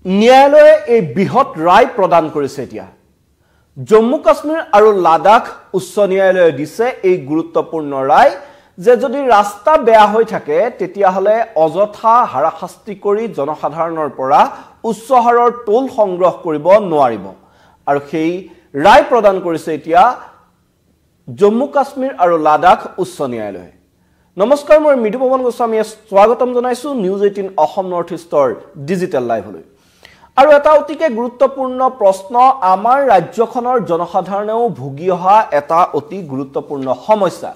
ন্যায়ালয়ে এই বৃহৎ ৰায় প্ৰদান কৰিছে এতিয়া জম্মু কাশ্মীৰ আৰু লাডাখ উচ্চ ন্যায়ালয়ে দিছে এই গুৰুত্বপূৰ্ণ ৰায় যে যদি ৰাস্তা বেয়া হৈ থাকে তেতিয়া হলে অযথা হাৰাশাস্তি কৰি জনসাধাৰণৰ পৰা উচ্চ হাৰৰ টোল সংগ্ৰহ কৰিব নোৱাৰিব আৰু সেই ৰায় প্ৰদান কৰিছে এতিয়া জম্মু কাশ্মীৰ আৰু লাডাখ উচ্চ ন্যায়ালয়ে নমস্কাৰ মই মৃদু পৱন গোস্বামীয়ে স্বাগতম জনাইছো নিউজ 18 অসম নৰ্থ ইষ্টৰ ডিজিটেল লাইভলৈ আৰু এটা অতিকে গুৰুত্বপূৰ্ণ প্ৰশ্ন আমাৰ ৰাজ্যখনৰ জনসাধাৰণেও ভুগি অহা এটা অতি গুৰুত্বপূৰ্ণ সমস্যা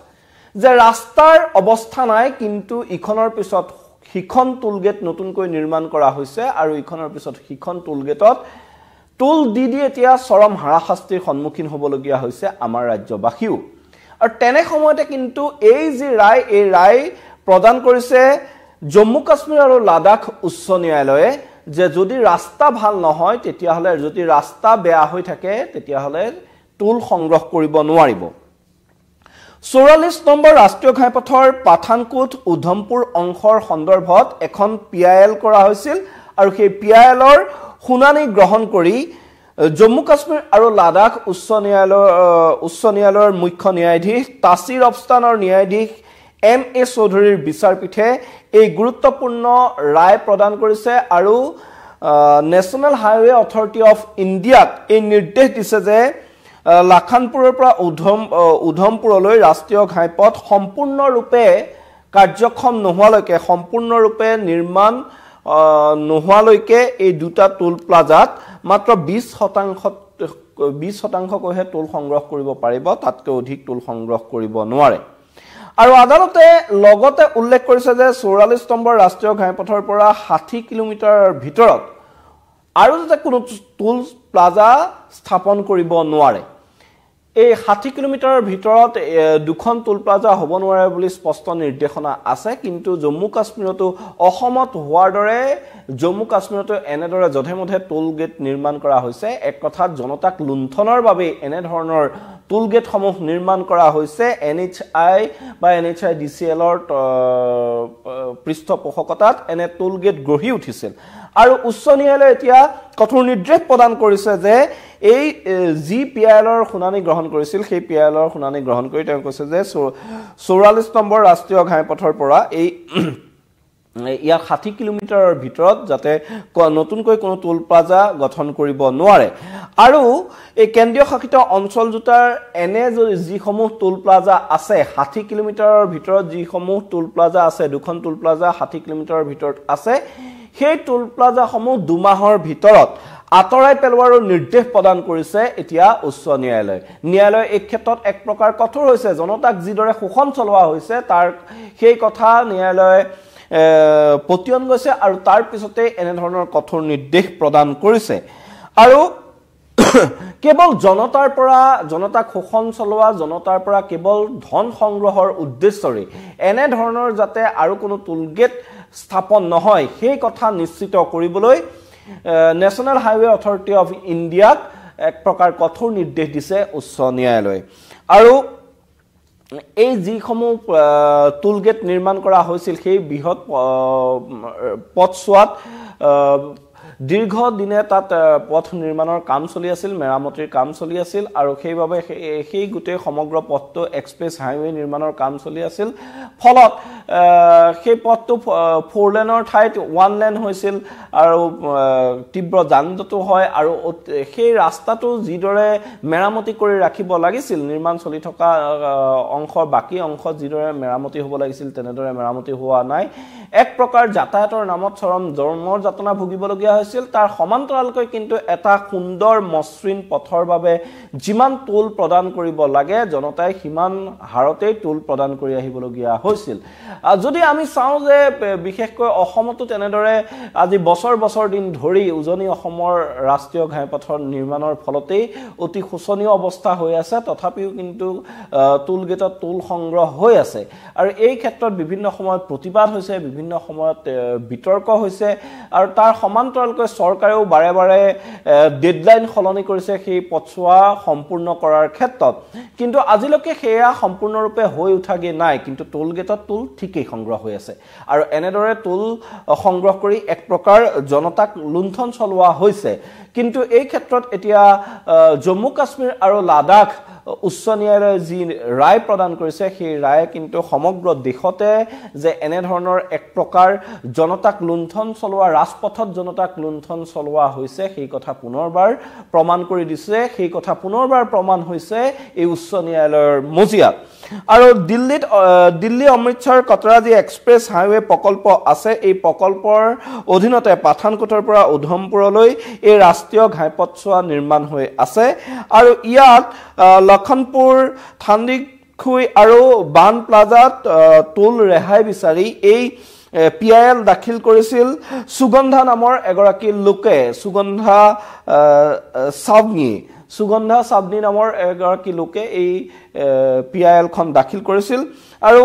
যে ৰাস্তাৰ অৱস্থা নাই কিন্তু ইখনৰ পিছত হিখন টুলগেট নতুনকৈ নিৰ্মাণ কৰা হৈছে আৰু ইখনৰ পিছত হিখন টুলগেটত টুল দি এতিয়া চৰম হাৰাশাস্তিৰ সন্মুখীন হ'বলগীয়া হৈছে আমাৰ ৰাজ্যবাসীও আৰু তেনে সময়তে কিন্তু এই যে ৰায় প্ৰদান কৰিছে জম্মু কাশ্মীৰ আৰু লাডাখ উচ্চ ন্যায়ালয়ে যে যদি ৰাস্তা ভাল নহয় তেতিয়া হলে যদি ৰাস্তা বেয়া হৈ থাকে তেতিয়া হলে টুল সংগ্ৰহ কৰিব নোৱাৰিব 44 নম্বৰ ৰাষ্ট্ৰীয় ঘাইপথৰ পাঠানকোট উধমপুৰ অংশৰ সন্দৰ্ভত এখন পিআইএল কৰা হৈছিল আৰু সেই পিআইএলৰ শুনানি গ্ৰহণ কৰি জম্মু কাশ্মীৰ আৰু লাডাখ উচ্চ ন্যায়ালয়ৰ মুখ্য ন্যায়াধীশ তাছিৰ অফস্তানৰ ন্যায়াধীশ এম.এ. চৌধুৰীৰ বিচাৰপীঠে এই গুৰুত্বপূৰ্ণ ৰায় প্ৰদান কৰিছে আৰু নেশ্যনেল হাইৱে অথৰিটি অফ ইণ্ডিয়াক এই নিৰ্দেশ দিছে যে লাখানপুৰৰ পৰা উধমপুৰলৈ ৰাষ্ট্ৰীয় ঘাইপথ সম্পূৰ্ণৰূপে কাৰ্যক্ষম নোহোৱালৈকে সম্পূৰ্ণৰূপে নিৰ্মাণ নোহোৱালৈকে এই দুটা টুল প্লাজাত মাত্ৰ 20% কৈহে টুল সংগ্ৰহ কৰিব পাৰিব তাতকৈ অধিক টুল সংগ্ৰহ কৰিব নোৱাৰে আৰু আদালতে লগতে উল্লেখ কৰিছে যে 44 নম্বৰ ৰাষ্ট্ৰীয় ঘাইপথৰ পৰা 60 কিলোমিটাৰৰ ভিতৰত আৰু যাতে কোনো টুল প্লাজা স্থাপন কৰিব নোৱাৰে এই 60 কিলোমিটাৰৰ ভিতৰত দুখন টুল প্লাজা হ'ব নোৱাৰে বুলি স্পষ্ট নিৰ্দেশনা আছে কিন্তু জম্মু কাশ্মীৰতো অসমত হোৱাৰ দৰে জম্মু কাশ্মীৰতো এনেদৰে যধেমধে টুল গেট নিৰ্মাণ কৰা হৈছে এক কথাত জনতাক লুণ্ঠনৰ বাবে এনে ধৰণৰ টুল গেটসমূহ নিৰ্মাণ কৰা হৈছে NHI বা NHIDCL ৰ পৃষ্ঠপোষকতাত এনে টুল গেট গঢ়ি উঠিছিল আৰু উচ্চ ন্যায়ালয়ে এতিয়া কঠোৰ নিৰ্দেশ প্ৰদান কৰিছে যে এই জি পিআইএলৰ শুনানি গ্ৰহণ কৰিছিল সেই পিআইএলৰ শুনানি গ্ৰহণ কৰি তেওঁ কৈছে যে 44 নম্বৰ ৰাষ্ট্ৰীয় ঘাইপথৰ পৰা এই ইয়াৰ 60 কিলোমিটাৰৰ ভিতৰত যাতে নতুনকৈ কোনো টুল প্লাজা গঠন কৰিব নোৱাৰে আৰু এই কেন্দ্ৰীয় শাসিত অঞ্চল দুটাৰ এনে যিসমূহ টুল প্লাজা আছে 60 কিলোমিটাৰৰ ভিতৰত যিসমূহ টুল প্লাজা আছে দুখন টুল প্লাজা 60 কিলোমিটাৰৰ ভিতৰত আছে সেই টুল প্লাজাসমূহ দুমাহৰ ভিতৰত আতৰাই পেলোৱাৰ নিৰ্দেশ প্ৰদান কৰিছে এতিয়া উচ্চ ন্যায়ালয় এই ক্ষেত্ৰত এক প্ৰকাৰ কঠোৰ হৈছে জনতাক যিদৰে শোষণ চলোৱা হৈছে তাৰ সেই কথা ন্যায়ালয়ে পতিয়ন গৈছে আৰু তাৰ পিছতে এনে ধৰণৰ কঠোৰ নিৰ্দেশ প্ৰদান কৰিছে আৰু কেৱল জনতাক শোষণ চলোৱা জনতাৰ পৰা কেৱল ধন সংগ্ৰহৰ উদ্দেশ্যৰে এনে ধৰণৰ যাতে আৰু কোনো টুলগেট স্থাপন নহয় সেই কথা নিশ্চিত কৰিবলৈ নেশ্যনেল হাইৱে অথৰিটি অফ ইণ্ডিয়াক এক প্ৰকাৰ কঠোৰ নিৰ্দেশ দিছে উচ্চ ন্যায়ালয়ে আৰু এই যিসমূহ টুলগেট নিৰ্মাণ কৰা হৈছিল সেই বৃহৎ পথছোৱাত দীৰ্ঘ দিনে তাত পথ নিৰ্মাণৰ কাম চলি আছিল মেৰামতিৰ কাম চলি আছিল আৰু সেইভাবে সেই গোটেই সমগ্ৰ পথটো এক্সপ্ৰেছ হাইৱে নিৰ্মাণৰ কাম চলি আছিল ফলত সেই পথটো 4 লেনৰ ঠাইত 1 লেন হৈছিল আৰু তীব্ৰ যানজঁটো হয় আৰু সেই ৰাস্তাটো যিদৰে মেৰামতি কৰি ৰাখিব লাগিছিল নিৰ্মাণ চলি থকা অংশৰ বাকি অংশ যিদৰে মেৰামতি হ'ব লাগিছিল তেনেদৰে মেৰামতি হোৱা নাই এক প্ৰকাৰ যাতায়াতৰ নামত চৰম জৰ্মৰ যাতনা ভুগিবলগীয়া হৈছিল তাৰ সমান্তৰালকৈ কিন্তু এটা সুন্দৰ মসৃণ পথৰ বাবে যিমান টুল প্ৰদান কৰিব লাগে জনতাই সিমান হাৰতে টুল প্ৰদান কৰি আহিবলগীয়া হৈছিল যদি আমি চাওঁ যে বিশেষকৈ অসমতো তেনেদৰে আজি বছৰ দিন ধৰি উজনি অসমৰ ৰাষ্ট্ৰীয় ঘাইপথৰ নিৰ্মাণৰ ফলতেই অতি শোচনীয় অৱস্থা হৈ আছে তথাপিও কিন্তু টুল গেটত টুল সংগ্ৰহ হৈ আছে আৰু এই ক্ষেত্ৰত বিভিন্ন সময়ত প্ৰতিবাদ হৈছে বিভিন্ন সময়ত বিতৰ্ক হৈছে আৰু তাৰ সমান্তৰাল সমান্তৰালকৈ চৰকাৰেও বাৰে বাৰে ডেডলাইন সলনি কৰিছে সেই পথছোৱা সম্পূৰ্ণ কৰাৰ ক্ষেত্ৰত কিন্তু আজিলৈকে সেয়া সম্পূৰ্ণৰূপে হৈ উঠাগে নাই কিন্তু টোল গেটত টোল ঠিকই সংগ্ৰহ হৈ আছে আৰু এনেদৰে টোল সংগ্ৰহ কৰি এক প্ৰকাৰ জনতাক লুণ্ঠন চলোৱা হৈছে কিন্তু এই ক্ষেত্ৰত এতিয়া জম্মু কাশ্মীৰ আৰু লাডাখ উচ্চ ন্যায়ালয়ে যি ৰায় প্ৰদান কৰিছে সেই ৰায়ে কিন্তু সমগ্ৰ দেশতে যে এনে ধৰণৰ এক প্ৰকাৰ জনতাক লুণ্ঠন চলোৱা ৰাজপথত জনতাক লুণ্ঠন চলোৱা হৈছে সেই কথা পুনৰবাৰ প্ৰমাণ কৰি দিছে সেই কথা পুনৰবাৰ প্ৰমাণ হৈছে এই উচ্চ ন্যায়ালয়ৰ মজিয়াত আৰু দিল্লী অমৃতসৰ কটৰা যি এক্সপ্ৰেছ হাইৱে প্ৰকল্প আছে এই প্ৰকল্পৰ অধীনতে পাঠানকোটৰ পৰা উধমপুৰলৈ এই ৰাষ্ট্ৰীয় ঘাইপথছোৱা নিৰ্মাণ হৈ আছে আৰু ইয়াত লখনপুৰ থান্দিখুই আৰু বান প্লাজাত টোল ৰেহাই বিচাৰি এই PIL দাখিল কৰিছিল সুগন্ধা নামৰ এগৰাকী লোকে সুগন্ধা সাবনি নামৰ এগৰাকী লোকে এই PIL খন দাখিল কৰিছিল আৰু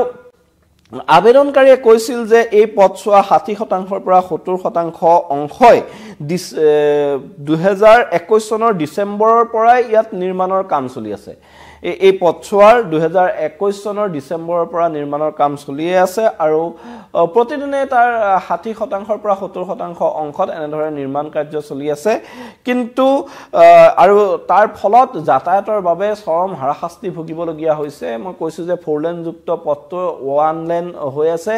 আবেদনকাৰীয়ে কৈছিল যে এই পথছোৱা 60% পৰা 70% অংশই 2021 চনৰ ডিসেম্বৰৰ পৰা ইয়াত নিৰ্মাণৰ কাম চলি আছে এই পথছোৱাৰ 2021 চনৰ ডিসেম্বৰৰ পৰা নিৰ্মাণৰ কাম চলি আছে আৰু প্ৰতিদিনে তাৰ 60% পৰা 70% অংশত এনেদৰে নিৰ্মাণ কাৰ্য চলি আছে কিন্তু আৰু তাৰ ফলত যাতায়াতৰ বাবে চৰম হাৰাশাস্তি ভুগিবলগীয়া হৈছে মই কৈছো যে 4 লেন যুক্ত পথটো 1 লেন হৈ আছে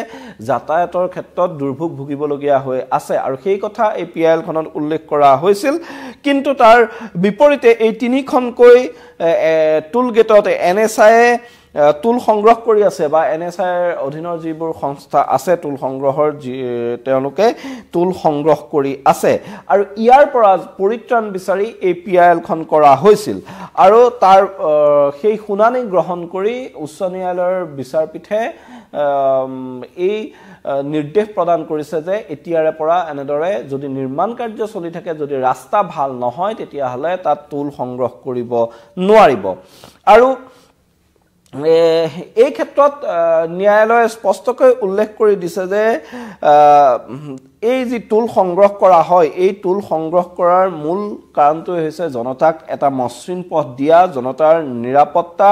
যাতায়াতৰ ক্ষেত্ৰত দুৰ্ভোগ ভুগিবলগীয়া হৈ আছে আৰু সেই কথা এই PIL খনত উল্লেখ কৰা হৈছিল কিন্তু তাৰ বিপৰীতে এই তিনিখনকৈ টোল গেটত NSI টোল সংগ্ৰহ কৰি আছে বা NSI অধীনৰ যিবোৰ সংস্থা আছে টোল সংগ্ৰহৰ তেওঁলোকে টোল সংগ্ৰহ কৰি আছে আৰু ইয়াৰ পৰা পৰিত্ৰাণ বিচাৰি এই PIL খন কৰা হৈছিল আৰু তাৰ সেই শুনানি গ্ৰহণ কৰি উচ্চ ন্যায়ালয়ৰ বিচাৰপীঠে এই নিৰ্দেশ প্ৰদান কৰিছে যে এতিয়াৰে পৰা এনেদৰে যদি নিৰ্মাণ কাৰ্য চলি থাকে যদি ৰাস্তা ভাল নহয় তেতিয়া হলে তাত টোল সংগ্ৰহ কৰিব নোৱাৰিব আৰু এই ক্ষেত্ৰত ন্যায়ালয়ে স্পষ্টকৈ উল্লেখ কৰি দিছে যে এই যি টোল সংগ্ৰহ কৰা হয় এই টোল সংগ্ৰহ কৰাৰ মূল কাৰণটো হৈছে জনতাক এটা মসৃণ পথ দিয়া জনতাৰ নিৰাপত্তা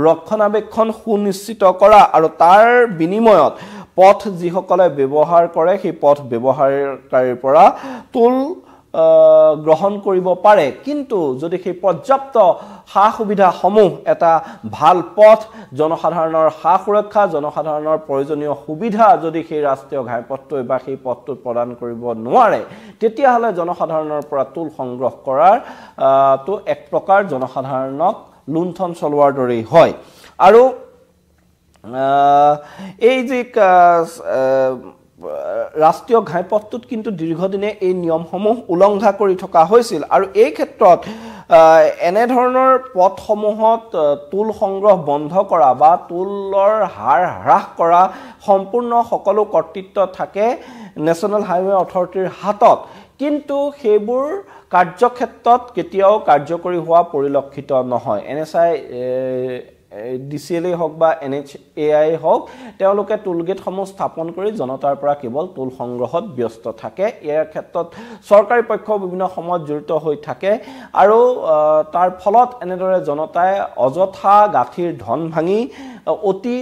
ৰক্ষণাবেক্ষণ সুনিশ্চিত কৰা আৰু তাৰ বিনিময়ত পথ যিসকলে ব্যৱহাৰ কৰে সেই পথ ব্যৱহাৰকাৰীৰ পৰা টোল গ্ৰহণ কৰিব পাৰে কিন্তু যদি সেই পৰ্যাপ্ত হা সুবিধা সমূহ এটা ভাল পথ জনসাধাৰণৰ হা সুৰক্ষা জনসাধাৰণৰ প্ৰয়োজনীয় সুবিধা যদি সেই ৰাষ্ট্ৰীয় ঘাইপথটো বা সেই পথটো প্ৰদান কৰিব নোৱাৰে তেতিয়া হলে জনসাধাৰণৰ পৰা টোল সংগ্ৰহ কৰাৰ তো এক প্ৰকাৰ জনসাধাৰণক লুণ্ঠন চলোৱাৰ দৰেই হয় আৰু এই যে ৰাষ্ট্ৰীয় ঘাইপথটোত কিন্তু দীৰ্ঘদিনে এই নিয়মসমূহ উলংঘা কৰি থকা হৈছিল আৰু এই ক্ষেত্ৰত এনে ধৰণৰ পথসমূহত টোল সংগ্ৰহ বন্ধ কৰা বা টোলৰ হাৰ হ্ৰাস কৰা সম্পূৰ্ণ সকলো কৰ্তৃত্ব থাকে নেশ্যনেল হাইৱে অথৰিটিৰ হাতত কিন্তু সেইবোৰ কাৰ্যক্ষেত্ৰত কেতিয়াও কাৰ্যকৰী হোৱা পৰিলক্ষিত নহয় NSI DCLA হওক বা NHAI হওক তেওঁলোকে টোল গেটসমূহ স্থাপন কৰি জনতাৰ পৰা কেৱল টোল সংগ্ৰহত ব্যস্ত থাকে ইয়াৰ ক্ষেত্ৰত চৰকাৰী পক্ষ বিভিন্ন সময়ত জড়িত হৈ থাকে আৰু তাৰ ফলত এনেদৰে জনতাই অযথা গাঁঠিৰ ধন ভাঙি অতি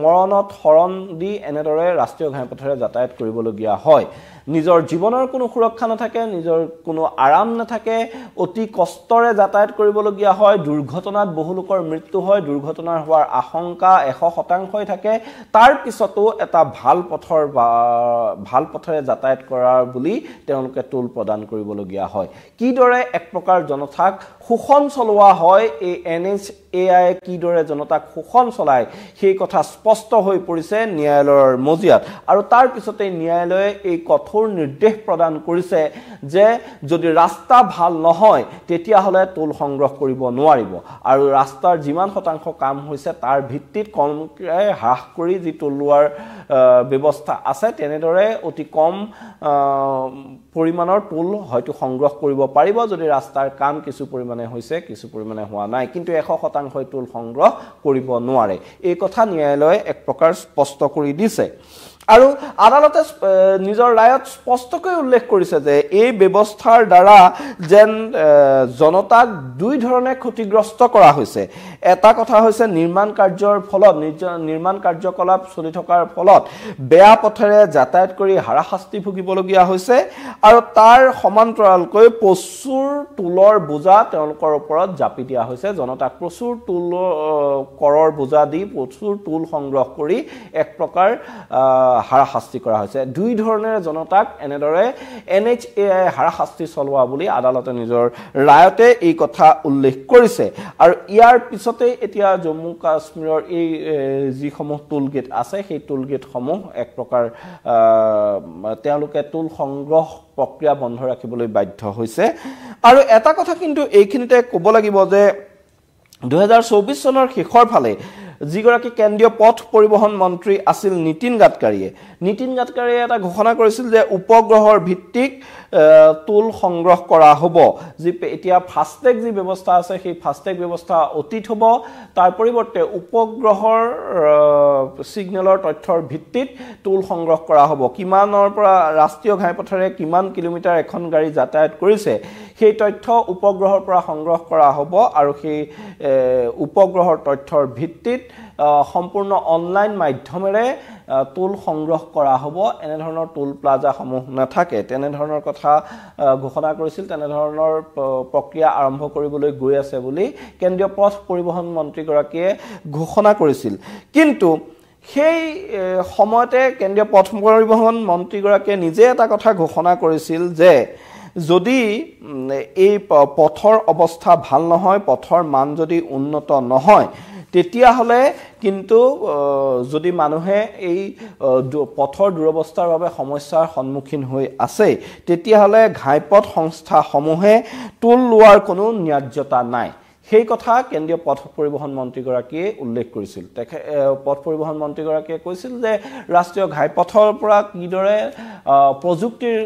মৰণত হৰণ দি এনেদৰে ৰাষ্ট্ৰীয় ঘাইপথেৰে যাতায়াত কৰিবলগীয়া হয় নিজৰ জীৱনৰ কোনো সুৰক্ষা নাথাকে নিজৰ কোনো আৰাম নাথাকে অতি কষ্টৰে যাতায়াত কৰিবলগীয়া হয় দুৰ্ঘটনাত বহু লোকৰ মৃত্যু হয় দুৰ্ঘটনাৰ হোৱাৰ আশংকা 100% থাকে তাৰ পিছতো এটা ভাল পথৰে যাতায়াত কৰাৰ বুলি তেওঁলোকে টোল প্ৰদান কৰিবলগীয়া হয় কিদৰে এক প্ৰকাৰ জনতাক শোষণ চলোৱা হয় এই NHAI কিদৰে জনতাক শোষণ চলায় সেই কথা স্পষ্ট হৈ পৰিছে ন্যায়ালয়ৰ মজিয়াত আৰু তাৰ পিছতে ন্যায়ালয়ে এই কঠোৰ নিৰ্দেশ প্ৰদান কৰিছে যে যদি ৰাস্তা ভাল নহয় তেতিয়া হলে টোল সংগ্ৰহ কৰিব নোৱাৰিব আৰু ৰাস্তাৰ যিমান শতাংশ কাম হৈছে তাৰ ভিত্তিত কমকৈ হ্ৰাস কৰি যি টোল লোৱাৰ ব্যৱস্থা আছে তেনেদৰে অতি কম পৰিমাণৰ টোল হয়তো সংগ্ৰহ কৰিব পাৰিব যদি ৰাস্তাৰ কাম কিছু পৰিমাণে হৈছে কিছু পৰিমাণে হোৱা নাই কিন্তু 100% টোল সংগ্ৰহ কৰিব নোৱাৰে এই কথা ন্যায়ালয়ে এক প্ৰকাৰ স্পষ্ট কৰি দিছে আৰু আদালতে নিজৰ ৰায়ত স্পষ্টকৈ উল্লেখ কৰিছে যে এই ব্যৱস্থাৰ দ্বাৰা যেন জনতাক দুই ধৰণে ক্ষতিগ্ৰস্ত কৰা হৈছে এটা কথা হৈছে নিৰ্মাণ কাৰ্যৰ ফলত নিৰ্মাণ কাৰ্যকলাপ চলি থকাৰ ফলত বেয়া পথেৰে যাতায়াত কৰি হাৰাশাস্তি ভুগিবলগীয়া হৈছে আৰু তাৰ সমান্তৰালকৈ প্ৰচুৰ টোলৰ বোজা তেওঁলোকৰ ওপৰত জাপি দিয়া হৈছে জনতাক প্ৰচুৰ টোল কৰৰ বোজা দি প্ৰচুৰ টোল সংগ্ৰহ কৰি এক প্ৰকাৰ হাৰাশাস্তি কৰা হৈছে দুই ধৰণে জনতাক এনেদৰে NHAI হাৰাশাস্তি চলোৱা বুলি আদালতে নিজৰ ৰায়তে এই কথা উল্লেখ কৰিছে আৰু ইয়াৰ পিছতে এতিয়া জম্মু কাশ্মীৰৰ এই যিসমূহ টোল গেট আছে সেই টোল গেটসমূহ এক প্ৰকাৰ তেওঁলোকে টোল সংগ্ৰহ প্ৰক্ৰিয়া বন্ধ ৰাখিবলৈ বাধ্য হৈছে আৰু এটা কথা কিন্তু এইখিনিতে ক'ব লাগিব যে 2024 চনৰ শেষৰ ফালে যিগৰাকী কেন্দ্ৰীয় পথ পৰিবহন মন্ত্ৰী আছিল নীতিন গাডকাৰীয়ে এটা ঘোষণা কৰিছিল যে উপগ্ৰহৰ ভিত্তিক টোল সংগ্ৰহ কৰা হ'ব যি এতিয়া ফাস্টেগ যি ব্যৱস্থা আছে সেই ফাস্টেগ ব্যৱস্থা অতীত হ'ব তাৰ পৰিৱৰ্তে উপগ্ৰহৰ সিগনেলৰ তথ্যৰ ভিত্তিত টোল সংগ্ৰহ কৰা হ'ব কিমানৰ পৰা ৰাষ্ট্ৰীয় ঘাইপথেৰে কিমান কিলোমিটাৰ এখন গাড়ী যাতায়াত কৰিছে সেই তথ্য উপগ্ৰহৰ পৰা সংগ্ৰহ কৰা হ'ব আৰু সেই উপগ্ৰহৰ তথ্যৰ ভিত্তিত সম্পূৰ্ণ অনলাইন মাধ্যমেৰে টোল সংগ্ৰহ কৰা হ'ব এনে ধৰণৰ টোল প্লাজা সমূহ নাথাকে তেনে ধৰণৰ কথা ঘোষণা কৰিছিল তেনে ধৰণৰ প্ৰক্ৰিয়া আৰম্ভ কৰিবলৈ গৈ আছে বুলি কেন্দ্ৰীয় পথ পৰিবহন মন্ত্ৰী গৰাকীয়ে ঘোষণা কৰিছিল কিন্তু সেই সময়তে কেন্দ্ৰীয় পথ পৰিবহন মন্ত্ৰী গৰাকীয়ে নিজে এটা কথা ঘোষণা কৰিছিল যে যদি এই পথৰ অৱস্থা ভাল নহয় পথৰ মান যদি উন্নত নহয় তেতিয়া হলে কিন্তু যদি মানুহে এই পথৰ দুৰৱস্থাৰ বাবে সমস্যাৰ সন্মুখীন হৈ আছে তেতিয়া হলে ঘাইপথ সংস্থা সমূহে টোল লোৱাৰ কোনো ন্যায্যতা নাই সেই কথা কেন্দ্ৰীয় পথ পৰিবহন মন্ত্ৰী গৰাকীয়ে উল্লেখ কৰিছিল পথ পৰিবহন মন্ত্ৰী গৰাকীয়ে কৈছিল যে ৰাষ্ট্ৰীয় ঘাইপথৰ পৰা কিদৰে প্ৰযুক্তিৰ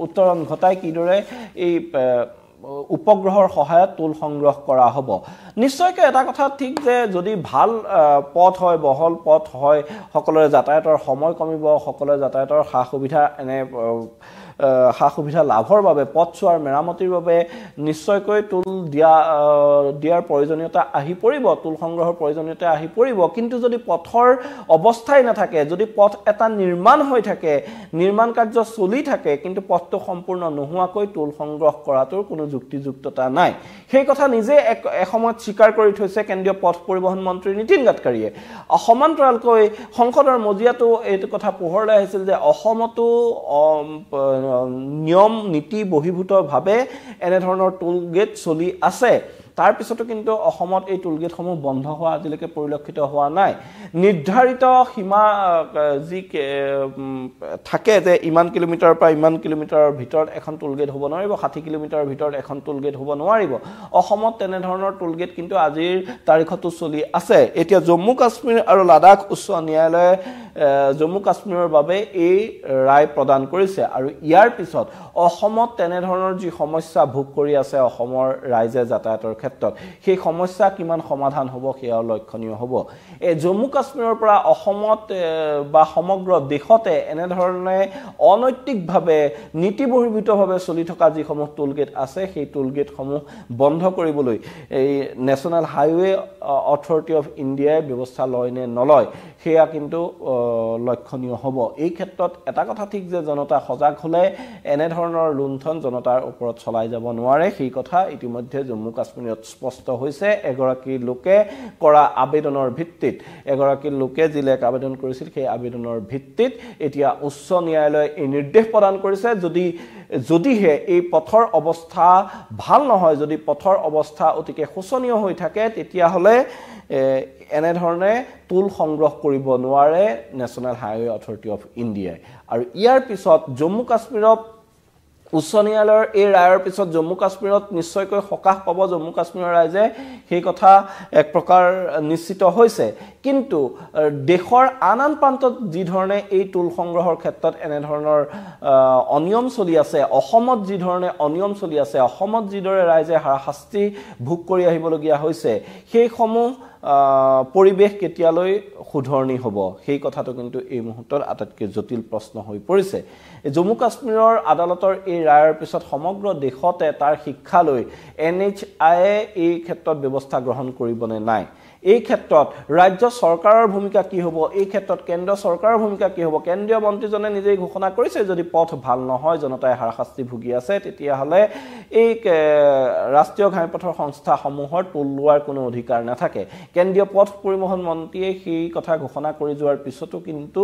উত্তৰণ ঘটাই কিদৰে এই উপগ্ৰহৰ সহায়ত টোল সংগ্ৰহ কৰা হ'ব নিশ্চয়কৈ এটা কথা ঠিক যে যদি ভাল পথ হয় বহল পথ হয় সকলোৰে যাতায়াতৰ সময় কমিব সকলোৰে যাতায়াতৰ সা-সুবিধা সা-সুবিধা লাভৰ বাবে পথ চোৱাৰ মেৰামতিৰ বাবে নিশ্চয়কৈ টোল দিয়াৰ প্ৰয়োজনীয়তা আহি পৰিব টোল সংগ্ৰহৰ প্ৰয়োজনীয়তা আহি পৰিব কিন্তু যদি পথৰ অৱস্থাই নাথাকে যদি পথ এটা নিৰ্মাণ হৈ থাকে নিৰ্মাণ কাৰ্য চলি থাকে কিন্তু পথটো সম্পূৰ্ণ নোহোৱাকৈ টোল সংগ্ৰহ কৰাটোৰ কোনো যুক্তিযুক্ততা নাই সেই কথা নিজে এসময়ত স্বীকাৰ কৰি থৈছে কেন্দ্ৰীয় পথ পৰিবহন মন্ত্ৰী নীতিন গাডকাৰীয়ে সমান্তৰালকৈ সংসদৰ মজিয়াটো এইটো কথা পোহৰলৈ আহিছিল যে অসমতো নিয়ম নীতি বহিভূতভাৱে এনে ধৰণৰ টোল গেট চলি আছে তাৰ পিছতো কিন্তু অসমত এই টোল গেটসমূহ বন্ধ হোৱা আজিলৈকে পৰিলক্ষিত হোৱা নাই নিৰ্ধাৰিত সীমা যি থাকে যে ইমান কিলোমিটাৰৰ পৰা ইমান কিলোমিটাৰৰ ভিতৰত এখন টোল গেট হ'ব নোৱাৰিব 60 কিলোমিটাৰৰ ভিতৰত এখন টোল গেট হ'ব নোৱাৰিব অসমত তেনে ধৰণৰ টোল গেট কিন্তু আজিৰ তাৰিখতো চলি আছে এতিয়া জম্মু কাশ্মীৰ আৰু লাডাখ উচ্চ ন্যায়ালয়ে জম্মু কাশ্মীৰৰ বাবে এই ৰায় প্ৰদান কৰিছে আৰু ইয়াৰ পিছত অসমত তেনে ধৰণৰ যি সমস্যা ভোগ কৰি আছে অসমৰ ৰাইজে যাতায়াতৰ ক্ষেত্ৰত সেই সমস্যা কিমান সমাধান হ'ব সেয়া লক্ষণীয় হ'ব এই জম্মু কাশ্মীৰৰ পৰা অসমত বা সমগ্ৰ দেশতে এনে ধৰণে অনৈতিকভাৱে নীতিবহিৰ্ভূতভাৱে চলি থকা যিসমূহ টোল গেট আছে সেই টোল গেটসমূহ বন্ধ কৰিবলৈ এই নেশ্যনেল হাইৱে অথৰিটি অফ ইণ্ডিয়াই ব্যৱস্থা লয় নে নলয় সেয়া কিন্তু লক্ষণীয় হ'ব এই ক্ষেত্ৰত এটা কথা ঠিক যে জনতা সজাগ হলে এনে ধৰণৰ লুণ্ঠন জনতাৰ ওপৰত চলাই যাব নোৱাৰে সেই কথা ইতিমধ্যে জম্মু কাশ্মীৰত স্পষ্ট হৈছে এগৰাকী লোকে কৰা আবেদনৰ ভিত্তিত এগৰাকী লোকে যিলেক আবেদন কৰিছিল সেই আবেদনৰ ভিত্তিত এতিয়া উচ্চ ন্যায়ালয়ে এই নিৰ্দেশ প্ৰদান কৰিছে যদিহে এই পথৰ অৱস্থা ভাল নহয় যদি পথৰ অৱস্থা অতিকে শোচনীয় হৈ থাকে তেতিয়া হলে এনে ধৰণে টোল সংগ্ৰহ কৰিব নোৱাৰে নেশ্যনেল হাইৱে অথৰিটি অফ ইণ্ডিয়াই আৰু ইয়াৰ পিছত জম্মু কাশ্মীৰত উচ্চ ন্যায়ালয়ৰ এই ৰায়ৰ পিছত জম্মু কাশ্মীৰত নিশ্চয়কৈ সকাহ পাব জম্মু কাশ্মীৰৰ ৰাইজে সেই কথা এক প্ৰকাৰ নিশ্চিত হৈছে কিন্তু দেশৰ আন প্ৰান্তত যি ধৰণে এই টুল সংগ্ৰহৰ ক্ষেত্ৰত এনে ধৰণৰ অনিয়ম চলি আছে অসমত যি ধৰণে অনিয়ম চলি আছে অসমত যি দৰে ৰাইজে হাৰাশাস্তি ভোগ কৰি আহিবলগীয়া হৈছে সেই সমূহ পৰিবেশ কেতিয়ালৈ শুধৰণি হ'ব সেই কথাটো কিন্তু এই মুহূৰ্তত আটাইতকৈ জটিল প্ৰশ্ন হৈ পৰিছে জম্মু কাশ্মীৰৰ আদালতৰ এই ৰায়ৰ পিছত সমগ্ৰ দেশতে তাৰ শিক্ষা লৈ NHI এই ক্ষেত্ৰত ব্যৱস্থা গ্ৰহণ কৰিবনে নাই এই ক্ষেত্ৰত ৰাজ্য চৰকাৰৰ ভূমিকা কি হ'ব এই ক্ষেত্ৰত কেন্দ্ৰ চৰকাৰৰ ভূমিকা কি হ'ব কেন্দ্ৰীয় মন্ত্ৰীজনে নিজেই ঘোষণা কৰিছে যদি পথ ভাল নহয় জনতাই হাৰাশাস্তি ভুগি আছে তেতিয়া হলে এই ৰাষ্ট্ৰীয় ঘাইপথৰ সংস্থাসমূহৰ টুল লোৱাৰ কোনো অধিকাৰ নাথাকে কেন্দ্ৰীয় পথ পৰিবহণ মন্ত্ৰীয়ে সেই কথা ঘোষণা কৰি যোৱাৰ পিছতো কিন্তু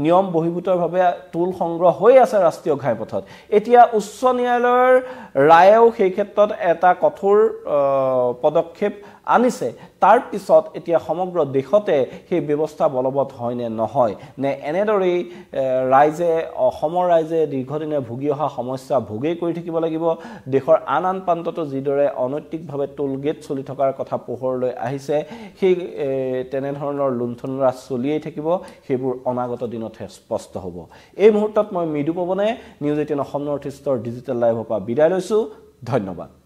নিয়ম বহিৰ্ভূতভাৱে টুল সংগ্ৰহ হৈ আছে ৰাষ্ট্ৰীয় ঘাইপথত এতিয়া উচ্চ ন্যায়ালয়ৰ ৰায়েও সেই ক্ষেত্ৰত এটা কঠোৰ পদক্ষেপ আনিছে তাৰ পিছত এতিয়া সমগ্ৰ দেশতে সেই ব্যৱস্থা বলবৎ হয় নে নহয় নে এনেদৰেই ৰাইজে অসমৰ ৰাইজে দীৰ্ঘদিনে ভুগি অহা সমস্যা ভোগেই কৰি থাকিব লাগিব দেশৰ আন প্ৰান্ততো যিদৰে অনৈতিকভাৱে টোল গেট চলি থকাৰ কথা পোহৰলৈ আহিছে সেই তেনেধৰণৰ লুণ্ঠনৰাজ চলিয়েই থাকিব সেইবোৰ অনাগত দিনতহে স্পষ্ট হ'ব এই মুহূৰ্তত মই মৃদু পৱনে নিউজ 18 অসম নৰ্থ ইষ্টৰ ডিজিটেল লাইভৰ পৰা বিদায় লৈছো ধন্যবাদ